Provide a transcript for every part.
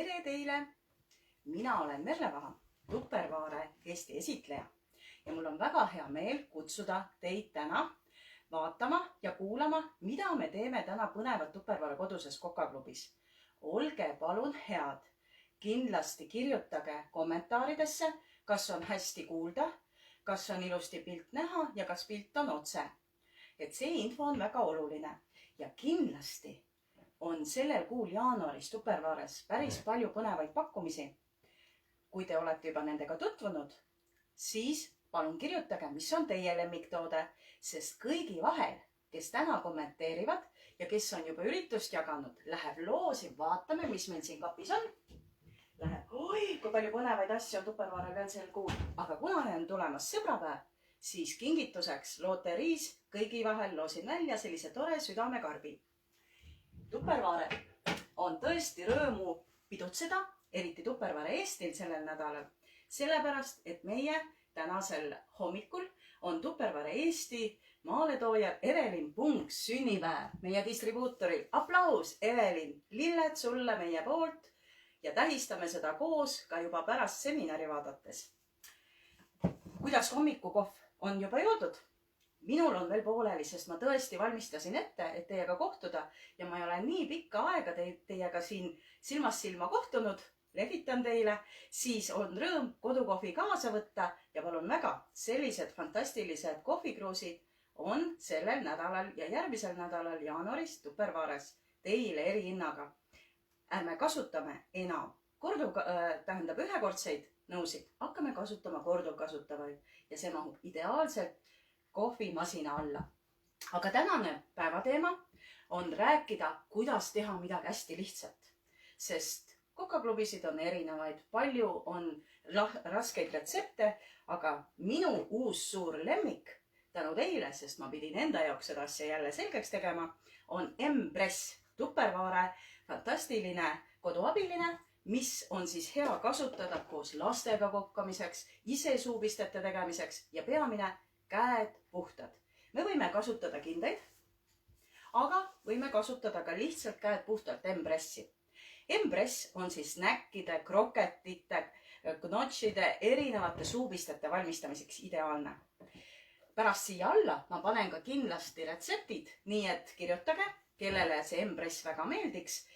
Tere teile! Mina olen Merle Vaha, Tupperware Eesti esitleja ja mul on väga hea meel kutsuda teid täna vaatama ja kuulama, mida me teeme täna põnevat Tupperware koduses kokaklubis. Olge palun head, kindlasti kirjutage kommentaaridesse, kas on hästi kuulda, kas on ilusti pilt näha ja kas pilt on otse. Et see info on väga oluline ja kindlasti on sellel kuul jaanuaris Tupperwares päris palju põnevaid pakkumisi. Kui te olete juba nendega tutvunud, siis palun kirjutage, mis on teie lemmiktoode, sest kõigi vahel, kes täna kommenteerivad ja kes on juba üritust jaganud, läheb loosi, vaatame, mis meil siin kapis on. Läheb, oi, kui palju põnevaid asju on Tupperware veel sel kuul, aga kuna on tulemas sõbrapäev, siis kingituseks loteriis kõigi vahel loosin välja sellise tore südamekarbi. Tupperware on tõesti rõõmu pidutseda, eriti Tupperware Eestil sellel nädalal, sellepärast, et meie tänasel hommikul on Tupperware Eesti maaletooja Evelin Pung sünnipäev. Meie distribuutoril aplaus, Evelin, lilled sulle meie poolt ja tähistame seda koos ka juba pärast seminari vaadates. Kuidas hommikukohv on juba joodud? Minul on veel pooleli, sest ma tõesti valmistasin ette, et teiega kohtuda ja ma ei ole nii pikka aega teiega siin silmast silma kohtunud, lehvitan teile, siis on rõõm kodukohvi kaasa võtta ja palun väga, sellised fantastilised kohvikruusid on sellel nädalal ja järgmisel nädalal jaanuaris Tupperwares teile erihinnaga. Ärme kasutame enam ühekordseid nõusid, hakkame kasutama korduvkasutavaid ja see mahub ideaalselt kohvimasina alla. Aga tänane päevateema on rääkida, kuidas teha midagi hästi lihtsalt, sest kokaklubisid on erinevaid, palju on raskeid retsepte, aga minu uus suur lemmik tänu teile, sest ma pidin enda jaoks seda asja jälle selgeks tegema, on M-press, Tupperware fantastiline koduabiline, mis on siis hea kasutada koos lastega kokkamiseks, ise suupistete tegemiseks ja peamine käed puhtad. Me võime kasutada kindeid, aga võime kasutada ka lihtsalt käed puhtalt M-pressi. M-press on siis näkkide, kroketite, knotšide, erinevate suupistete valmistamiseks ideaalne. Pärast siia alla ma panen ka kindlasti retseptid, nii et kirjutage, kellele see M-press väga meeldiks,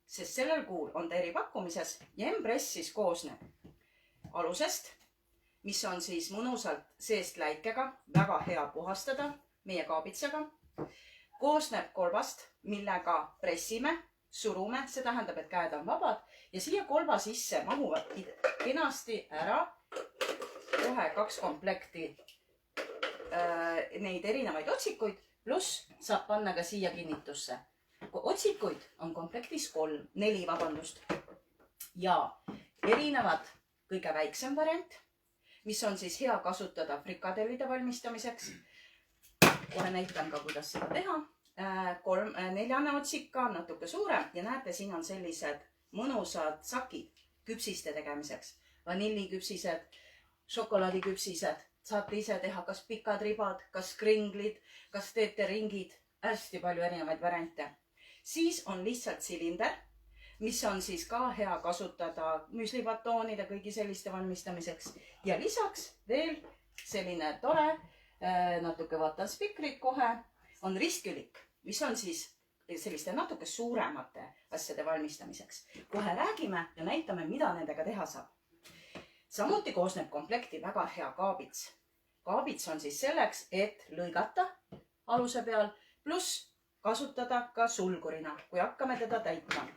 sest sellel kuul on ta eripakkumises ja M-press siis koosneb alusest, mis on siis mõnusalt seest läikega, väga hea puhastada meie kaabitsaga. Koosneb kolbast, millega pressime, surume, see tähendab, et käed on vabad ja siia kolba sisse mahuvad kenasti ära kohe 2 komplekti neid erinevaid otsikuid, pluss saab panna ka siia kinnitusse. Otsikuid on komplektis 4 ja erinevad kõige väiksem variant, mis on siis hea kasutada frikadellide valmistamiseks. Kohe näitan ka, kuidas seda teha. 4. otsik on natuke suurem ja näete, siin on sellised mõnusad sakid küpsiste tegemiseks. Vanilliküpsised, šokolaadiküpsised. Saate ise teha kas pikad ribad, kas kringlid, kas teete ringid. Hästi palju erinevaid variante. Siis on lihtsalt silinder, mis on siis ka hea kasutada müslibatoonide, kõigi selliste valmistamiseks. Ja lisaks veel selline tore, natuke vaatan spikrit kohe, on ristkülik, mis on siis selliste natuke suuremate asjade valmistamiseks. Kohe räägime ja näitame, mida nendega teha saab. Samuti koosneb komplekti väga hea kaabits. Kaabits on siis selleks, et lõigata aluse peal, pluss kasutada ka sulgurina, kui hakkame teda täitma.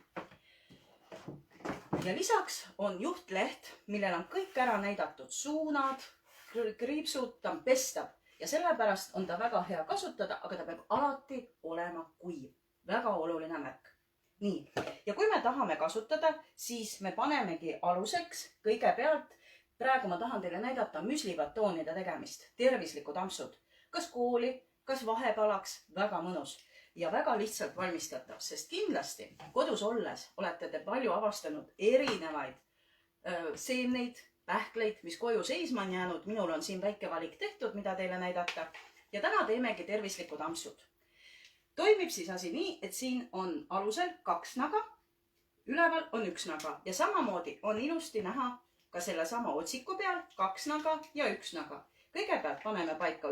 Ja lisaks on juhtleht, millel on kõik ära näidatud suunad, kriipsud, ta on pestav ja sellepärast on ta väga hea kasutada, aga ta peab alati olema kuiv. Väga oluline märk. Nii, ja kui me tahame kasutada, siis me panemegi aluseks kõigepealt, praegu ma tahan teile näidata müslibatoonide tegemist, tervislikud ampsud, kas kooli, kas vahepalaks, väga mõnus. Ja väga lihtsalt valmistatav, sest kindlasti kodus olles olete te palju avastanud erinevaid seemneid, pähkleid, mis koju seisma on jäänud. Minul on siin väike valik tehtud, mida teile näidata. Ja täna teemegi tervislikud ampsud. Toimib siis asi nii, et siin on alusel 2 naga, üleval on üks naga ja samamoodi on ilusti näha ka sellesama otsiku peal 2 naga ja 1 naga. Kõigepealt paneme paika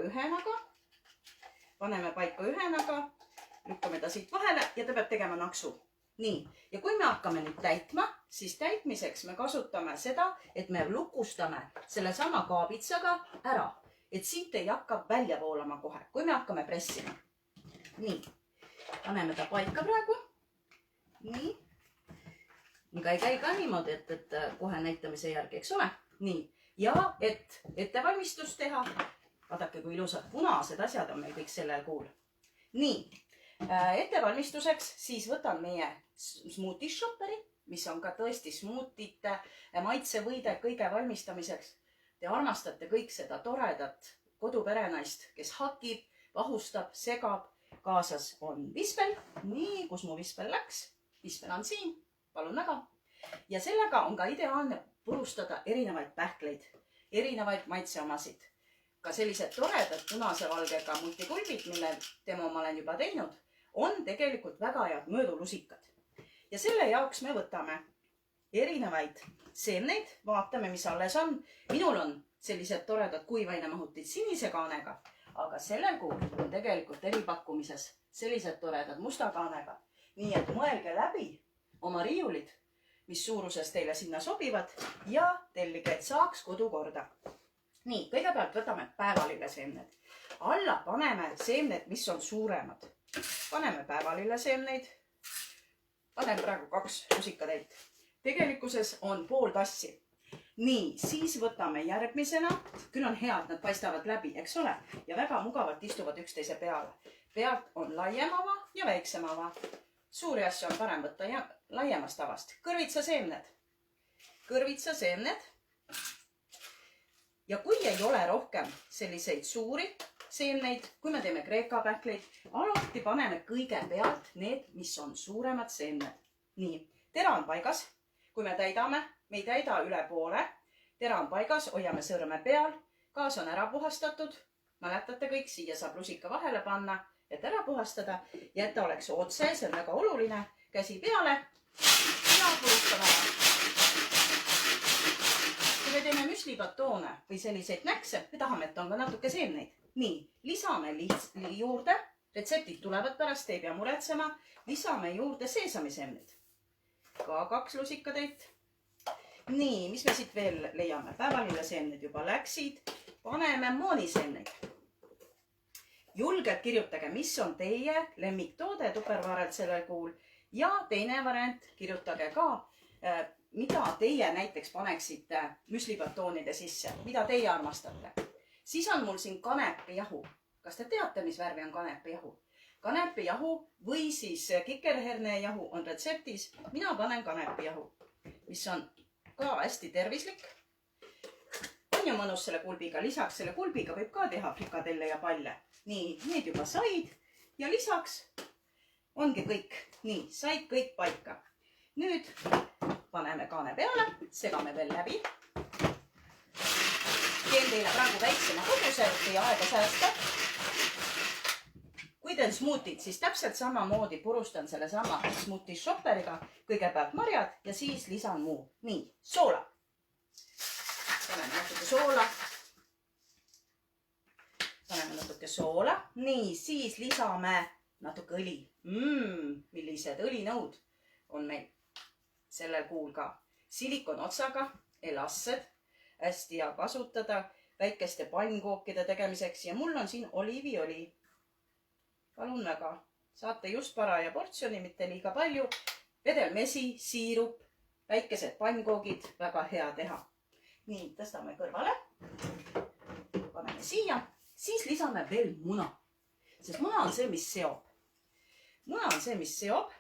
ühe naga, lükkame ta siit vahele ja ta peab tegema naksu. Nii, ja kui me hakkame nüüd täitma, siis täitmiseks me kasutame seda, et me lukustame sellesama kaabitsaga ära, et siit ei hakka välja voolama kohe, kui me hakkame pressima. Nii, paneme ta paika praegu. Nii, ega ei käi ka niimoodi, et kohe näitamise järgi, eks ole? Nii, ja et ettevalmistust teha, vaadake kui ilusad punased asjad on meil kõik sellel kuul. Nii, ettevalmistuseks siis võtan meie smoothie shopperi, mis on ka tõesti smootite maitsevõide kõige valmistamiseks. Te armastate kõik seda toredat koduperenaist, kes hakib, vahustab, segab. Kaasas on vispel. Nii, kus mu vispel läks? Vispel on siin. Palun väga. Ja sellega on ka ideaalne purustada erinevaid pähkleid, erinevaid maitseomasid. Ka sellised toredad punase valgega multikulbid, mille demo ma olen juba teinud, on tegelikult väga head möödulusikad. Ja selle jaoks me võtame erinevaid seemneid, vaatame, mis alles on. Minul on sellised toredad kuivainamahutid sinise kaanega, aga sellel kuul on tegelikult eripakkumises sellised toredad musta kaanega. Nii et mõelge läbi oma riiulid, mis suuruses teile sinna sobivad ja tellige, et saaks kodu korda. Nii, kõigepealt võtame päevalille seemned. Alla paneme seemned, mis on suuremad. Paneme päevalille seemneid. Panen praegu 2 rusikatäit. Tegelikkuses on pool tassi. Nii, siis võtame järgmisena. Küll on hea, et nad paistavad läbi, eks ole? Ja väga mugavalt istuvad üksteise peale. Pealt on laiem ava ja väiksem ava. Suuri asju on parem võtta ja laiemast avast. Kõrvitsaseemned. Kõrvitsaseemned. Ja kui ei ole rohkem selliseid suuri seemneid, kui me teeme kreeka pähkleid, alati paneme kõigepealt need, mis on suuremad seemned. Nii, tera on paigas. Kui me täidame, me ei täida üle poole. Tera on paigas, hoiame sõrme peal. Gaas on ära puhastatud. Mäletate kõik, siia saab lusika vahele panna, et ära puhastada. Ja et ta oleks otse, see on väga oluline. Käsi peale ja purustame ära. Kui me teeme müslibatoone või selliseid näkse, me tahame, et on ka natuke seemneid. Nii, lisame juurde, retseptid tulevad pärast, ei pea muretsema, lisame juurde seesamiseemneid. Ka 2 lusikatäit. Nii, mis me siit veel leiame? Päevalille seemned juba läksid. Paneme mooniseemneid. Julgelt kirjutage, mis on teie lemmiktoode Tupperwarelt sellel kuul. Ja teine variant, kirjutage ka, mida teie näiteks paneksite müslibatoonide sisse, mida teie armastate. Siis on mul siin kanepijahu. Kas te teate, mis värvi on kanepijahu? Kanepijahu või siis kikerhernejahu on retseptis. Mina panen kanepijahu, mis on ka hästi tervislik. On ju mõnus selle kulbiga. Lisaks selle kulbiga võib ka teha frikadelle ja palle. Nii, need juba said. Ja lisaks ongi kõik. Nii, said kõik paika. Nüüd paneme kaane peale, segame veel läbi. Teen teile praegu väiksema koguse, et teie aega säästa. Kui teen smootid, siis täpselt samamoodi purustan selle sama smoothie shopperiga. Kõigepealt marjad ja siis lisan muu. Nii, soola. Paneme natuke soola. Nii, siis lisame natuke õli. Millised õlinõud on meil sellel kuul ka. Silikon otsaga, elastsed. Hästi hea kasutada väikeste pannkookide tegemiseks ja mul on siin oliiviõli. Palun väga. Saate just paraja portsjoni, mitte liiga palju. Vedelmesi, siirup, väikesed pannkoogid, väga hea teha. Nii, tõstame kõrvale. Paneme siia. Siis lisame veel muna. Sest muna on see, mis seob. Muna on see, mis seob.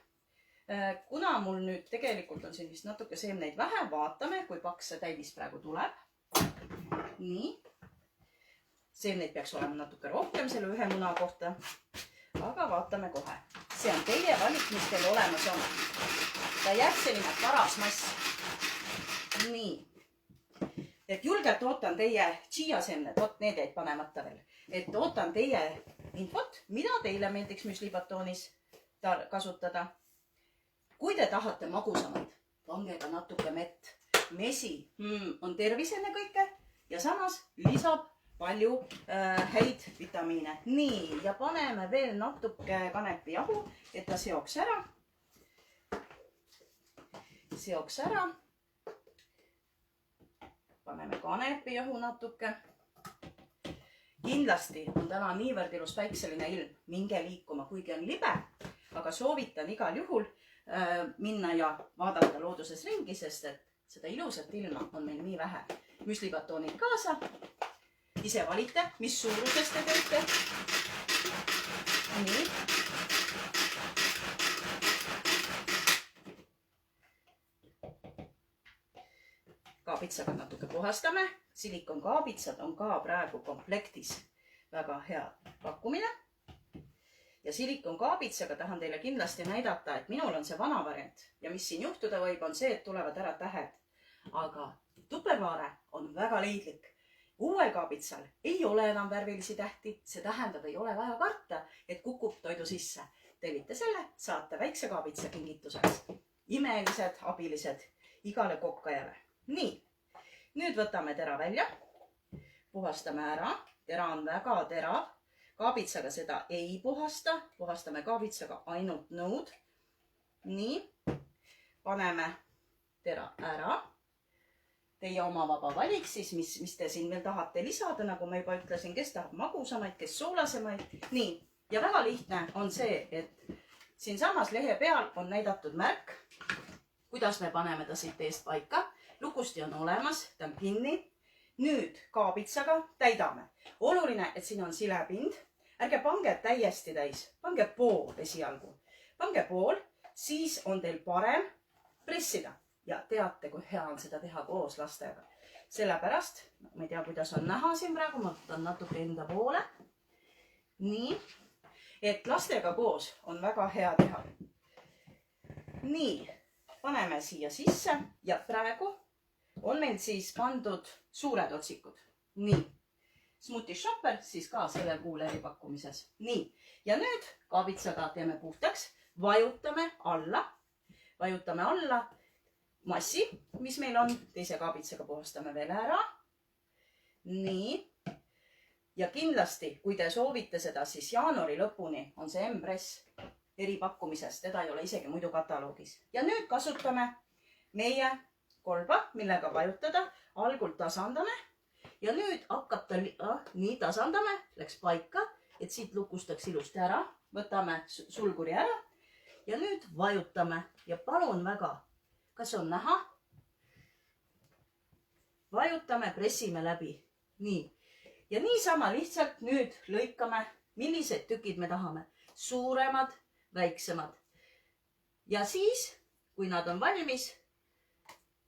Kuna mul nüüd tegelikult on siin vist natuke seemneid vähe, vaatame, kui paks see täidis praegu tuleb. Nii. Seemneid peaks olema natuke rohkem selle ühe muna kohta. Aga vaatame kohe. See on teie valik, mis teil olemas on. Ta jääb selline paras mass. Nii. Et julgelt ootan teie chia-seemned, need jäid panemata veel. Et ootan teie infot, mida teile meeldiks müslibatoonis kasutada. kui te tahate magusamaid, pange ka natuke mett. Mesi on tervis ennekõike ja samas lisab palju häid vitamiine. Nii, ja paneme veel natuke kanepijahu, et ta seoks ära. Paneme kanepijahu natuke. Kindlasti on täna niivõrd ilus päikseline ilm. Minge liikuma, kuigi on libe, aga soovitan igal juhul minna ja vaadata looduses ringi, sest et seda ilusat ilma on meil nii vähe. Müslibatoonid kaasa. Ise valite, mis suuruses te teete. Nii. Kaabitsaga natuke puhastame. Silikonkaabitsad on ka praegu komplektis väga hea pakkumine. Ja silikonkaabitsaga tahan teile kindlasti näidata, et minul on see vana variant. Ja mis siin juhtuda võib, on see, et tulevad ära tähed. Aga tupperware on väga leidlik. Uuel kaabitsal ei ole enam värvilisi tähti. See tähendab, ei ole vaja karta, et kukub toidu sisse. Tellite selle, saate väikse kaabitsa kingituseks. Imelised abilised igale kokkajale. Nii, nüüd võtame tera välja. Puhastame ära. Tera on väga terav. Kaabitsaga seda ei puhasta. Puhastame kaabitsaga ainult nõud. Nii, paneme tera ära. Teie oma vaba valik siis, mis te siin veel tahate lisada, nagu ma juba ütlesin, kes tahab magusamaid, kes soolasemaid. Nii, ja väga lihtne on see, et siin samas lehe peal on näidatud märk, kuidas me paneme ta siit eest paika. Lukusti on olemas, ta on kinni. Nüüd kaabitsaga täidame. Oluline, et siin on silepind. Ärge pange täiesti täis. Pange pool esialgu. Pange pool, siis on teil parem pressida. Ja teate, kui hea on seda teha koos lastega. Sellepärast, ma ei tea, kuidas on näha siin praegu, ma võtan natuke enda poole. Nii, et lastega koos on väga hea teha. Nii, paneme siia sisse ja praegu on meil siis pandud suured otsikud. Nii, Smoothie Shopper siis ka selle kuul eripakkumises. Nii, ja nüüd kaabitsaga teeme puhtaks, vajutame alla massi, mis meil on, teise kaabitsaga puhastame veel ära. Nii, ja kindlasti, kui te soovite seda, siis jaanuari lõpuni on see M-press eripakkumises, teda ei ole isegi muidu kataloogis. Ja nüüd kasutame meie kolba, millega vajutada, algul tasandame ja nüüd hakkab ta, nii tasandame, läks paika, et siit lukustaks ilusti ära, võtame sulguri ära ja nüüd vajutame ja palun väga, kas on näha? Vajutame, pressime läbi. Nii. Ja niisama lihtsalt nüüd lõikame, millised tükid me tahame. Suuremad, väiksemad. Ja siis, kui nad on valmis,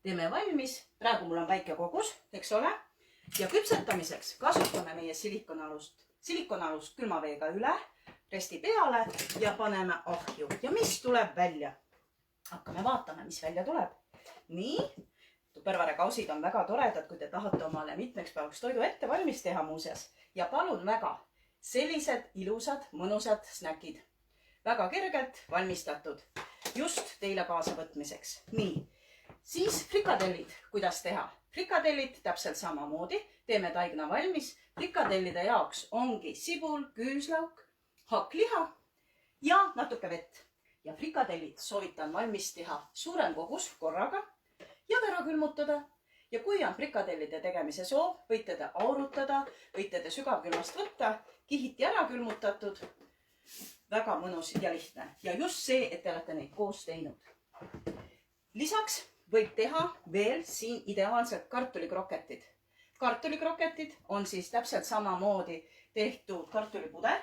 teeme valmis. Praegu mul on väike kogus, eks ole. Ja küpsetamiseks kasutame meie silikonalust külmaveega üle, resti peale ja paneme ahju. Ja mis tuleb välja? Hakkame vaatama, mis välja tuleb. Nii, tupperware-kausid on väga toredad, kui te tahate omale mitmeks päevaks toidu ette valmis teha muuseas. Ja palun väga, sellised ilusad, mõnusad snäkid. Väga kergelt valmistatud, just teile kaasa võtmiseks. Nii, siis frikadellid, kuidas teha? Frikadellid täpselt samamoodi, teeme taigna valmis. Frikadellide jaoks ongi sibul, küüslauk, hakkliha ja natuke vett. Ja frikadellid soovitan valmis teha suurem kogus korraga ja ära külmutada. Ja kui on frikadellide tegemise soov, võite te aurutada, võite te sügavkülmast võtta, kihiti ära külmutatud. Väga mõnus ja lihtne. Ja just see, et te olete neid koos teinud. Lisaks võib teha veel siin ideaalselt kartulikroketid. Kartulikroketid on siis täpselt samamoodi tehtud kartulipuder,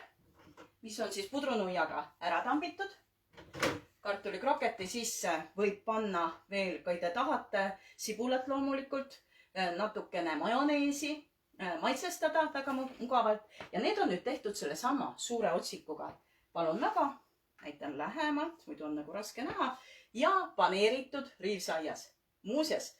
mis on siis pudrunuiaga ära tambitud. Kartulikroketi sisse võib panna veel, kui te tahate, sibulat loomulikult, natukene majoneesi, maitsestada väga mugavalt. Ja need on nüüd tehtud selle sama suure otsikuga. Palun väga, näitan lähemalt, muidu on nagu raske näha. Ja paneeritud riivsaias. Muuseas,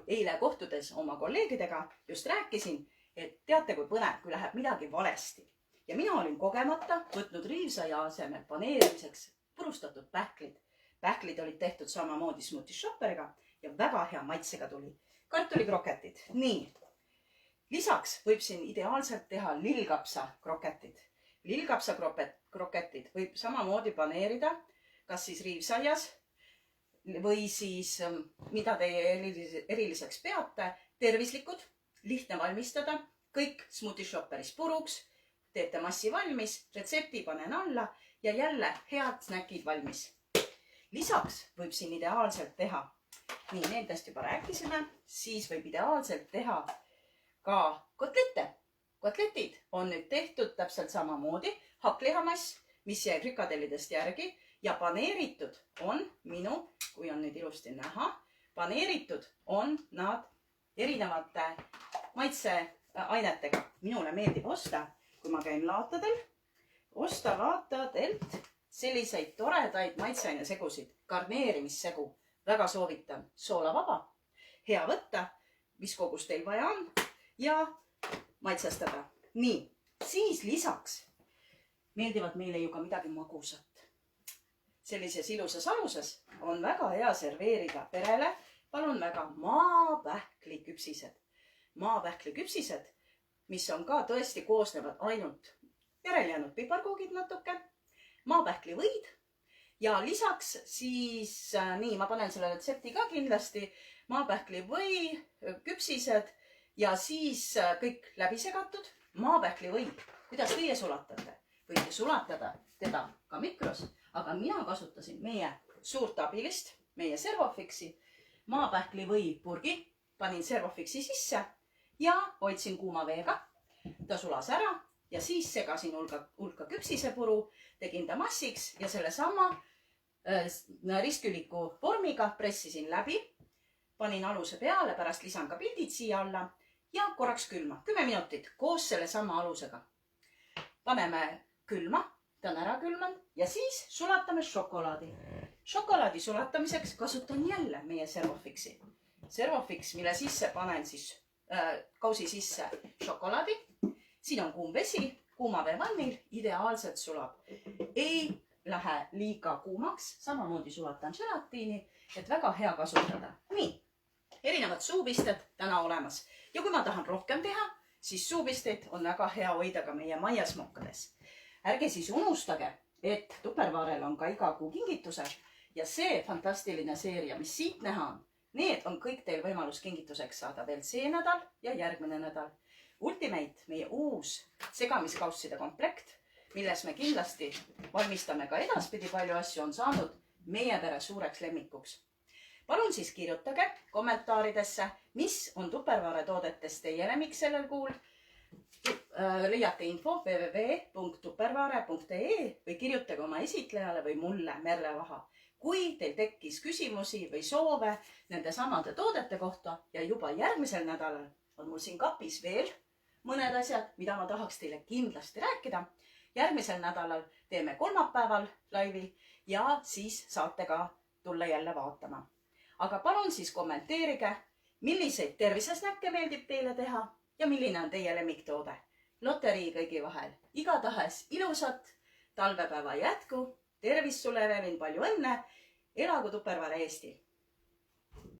eile kohtudes oma kolleegidega just rääkisin, et teate, kui põnev, kui läheb midagi valesti. Ja mina olin kogemata võtnud riivsaia asemel paneerimiseks purustatud pähklid. pähklid olid tehtud samamoodi Smoothie Shopperiga ja väga hea maitsega tuli. kartulikroketid. nii. lisaks võib siin ideaalselt teha lillkapsa kroketid. lillkapsa kroketid võib samamoodi paneerida, kas siis riivsaias või siis, mida teie eriliseks peate, tervislikud, lihtne valmistada, kõik Smoothie Shopperis puruks, teete massi valmis, retsepti panen alla ja jälle head snäkid valmis. lisaks võib siin ideaalselt teha, nii nendest juba rääkisime, siis võib ideaalselt teha ka kotlette. kotletid on nüüd tehtud täpselt samamoodi, hakklihamass, mis jäi frikadellidest järgi ja paneeritud on kui on nüüd ilusti näha, paneeritud on nad erinevate maitseainetega. minule meeldib osta, kui ma käin laatadel, osta laatadelt selliseid toredaid maitseainesegusid, garneerimissegu. väga soovitan, soolavaba, hea võtta, mis kogus teil vaja on ja maitsestada. nii, siis lisaks meeldivad meile ju ka midagi magusat. sellises ilusas aluses on väga hea serveerida perele, palun väga, maapähkliküpsised. maapähkliküpsised, mis on ka tõesti koosnevad ainult järelejäänud piparkoogid natuke, maapähklivõid ja lisaks siis, nii, ma panen selle retsepti ka kindlasti, maapähklivõi, küpsised ja siis kõik läbi segatud. maapähklivõi, kuidas teie sulatate? võite sulatada teda ka mikros, aga mina kasutasin meie suurt abilist, meie Servofixi, maapähklivõi purgi, panin Servofixi sisse ja hoidsin kuuma veega. ta sulas ära ja siis segasin hulka küpsisepuru, tegin ta massiks ja sellesama ristküliku vormiga pressisin läbi, panin aluse peale, pärast lisan ka pildid siia alla ja korraks külma, 10 minutit koos sellesama alusega. paneme külma, ta on ära külmanud ja siis sulatame šokolaadi. šokolaadi sulatamiseks kasutan jälle meie Servofixi. Servofix, mille sisse panen siis kausi sisse šokolaadi. siin on kuum vesi, kuuma vee vannil, ideaalselt sulab. ei lähe liiga kuumaks, samamoodi sulatan želatiini, et väga hea kasutada. nii, erinevad suupisted täna olemas ja kui ma tahan rohkem teha, siis suupisteid on väga hea hoida ka meie maiasmokkades. ärge siis unustage, et Tupperwarel on ka iga kuu kingitused ja see fantastiline seeria, mis siit näha on, need on kõik teil võimalus kingituseks saada veel see nädal ja järgmine nädal. Ultimate, meie uus segamiskausside komplekt, milles me kindlasti valmistame ka edaspidi palju asju, on saanud meie pere suureks lemmikuks. palun siis kirjutage kommentaaridesse, mis on Tupperware toodetest teie lemmik sellel kuul. leiate info www.tupperware.ee või kirjutage oma esitlejale või mulle, Merle Vaha. kui teil tekkis küsimusi või soove nende samade toodete kohta ja juba järgmisel nädalal on mul siin kapis veel mõned asjad, mida ma tahaks teile kindlasti rääkida. järgmisel nädalal teeme kolmapäeval laivi ja siis saate ka tulla jälle vaatama. aga palun siis kommenteerige, milliseid tervisesnäkke meeldib teile teha ja milline on teie lemmiktoode. loterii kõigi vahel. igatahes ilusat talvepäeva jätku. tervist sulle, Evelin, palju õnne. elagu Tupperware Eesti!